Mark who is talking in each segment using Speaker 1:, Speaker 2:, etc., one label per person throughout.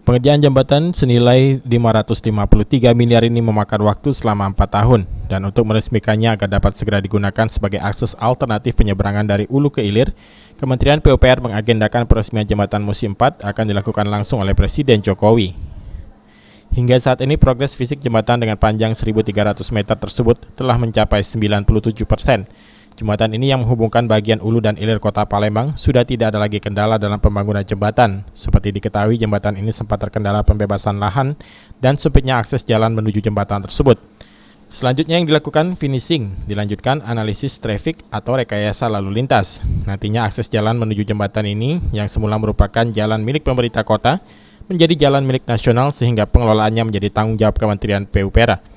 Speaker 1: Pengerjaan jembatan senilai 553 miliar ini memakan waktu selama 4 tahun, dan untuk meresmikannya agar dapat segera digunakan sebagai akses alternatif penyeberangan dari Hulu ke Hilir, Kementerian PUPR mengagendakan peresmian jembatan musim 4 akan dilakukan langsung oleh Presiden Jokowi. Hingga saat ini progres fisik jembatan dengan panjang 1.300 meter tersebut telah mencapai 97%. Jembatan ini yang menghubungkan bagian Hulu dan Hilir Kota Palembang sudah tidak ada lagi kendala dalam pembangunan jembatan. Seperti diketahui, jembatan ini sempat terkendala pembebasan lahan dan sempitnya akses jalan menuju jembatan tersebut. Selanjutnya yang dilakukan finishing, dilanjutkan analisis trafik atau rekayasa lalu lintas. Nantinya akses jalan menuju jembatan ini yang semula merupakan jalan milik pemerintah kota menjadi jalan milik nasional sehingga pengelolaannya menjadi tanggung jawab Kementerian PUPR.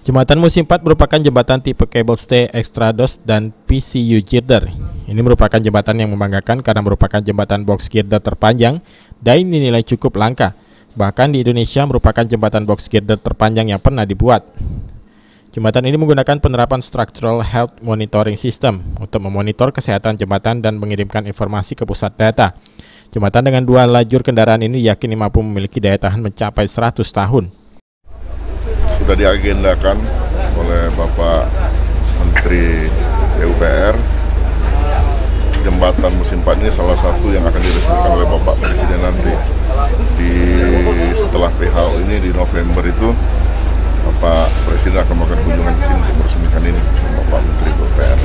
Speaker 1: Jembatan musim 4 merupakan jembatan tipe cable stay extrados dan PCU girder. Ini merupakan jembatan yang membanggakan karena merupakan jembatan box girder terpanjang dan dinilai cukup langka. Bahkan di Indonesia merupakan jembatan box girder terpanjang yang pernah dibuat. Jembatan ini menggunakan penerapan Structural Health Monitoring System untuk memonitor kesehatan jembatan dan mengirimkan informasi ke pusat data. Jembatan dengan 2 lajur kendaraan ini yakini mampu memiliki daya tahan mencapai 100 tahun.
Speaker 2: Sudah diagendakan oleh Bapak Menteri PUPR. Jembatan musim 4 ini salah satu yang akan diresmikan oleh Bapak Presiden nanti. Setelah PHO ini di November itu, Bapak Presiden akan melakukan kunjungan ke sini untuk meresmikan ini bersama Bapak Menteri PUPR.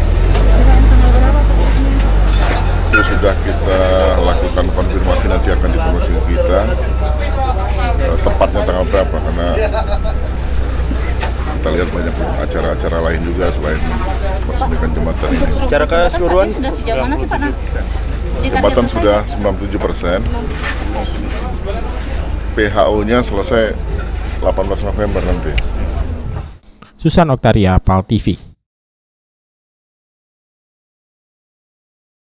Speaker 2: Itu sudah kita lakukan konfirmasi, nanti akan diproses kita tepatnya tanggal berapa, karena kita lihat banyak acara-acara lain juga selain meresmikan jembatan ini.
Speaker 3: Secara keseluruhan
Speaker 4: sudah sejauh mana sih Pak?
Speaker 2: Jembatan sudah 97%. PHO-nya selesai 18 November nanti.
Speaker 1: Susan Oktaria, PAL TV.